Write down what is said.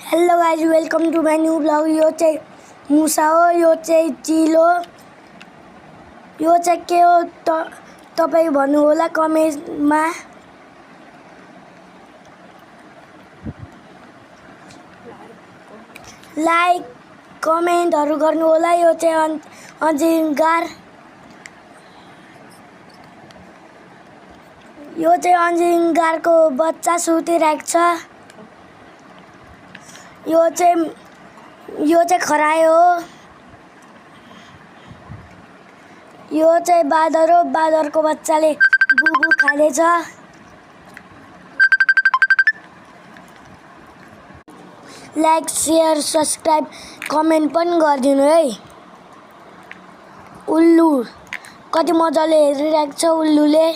Hello guys, welcome to my new blog. यो चाहिँ मुसा हो, यो चाहिँ चिल हो, यो चाहिँ के हो तपाईँ भन्नु होला कमेन्टमा। लाइक कमेन्टहरु गर्नु होला। यो चाहिँ अजिङ्गर, यो चाहिँ अजिङ्गरको बच्चा सुतिरहेको छ। यो चाहिँ खरायो हो। यो चाहिँ बाँदर हो, बाँदरको बच्चाले बुबु खाँदैछ। लाइक शेयर सब्सक्राइब कमेन्ट पनि गरिदिनु है। उल्लु कति मजाले हेरिरहेको छ उल्लुले।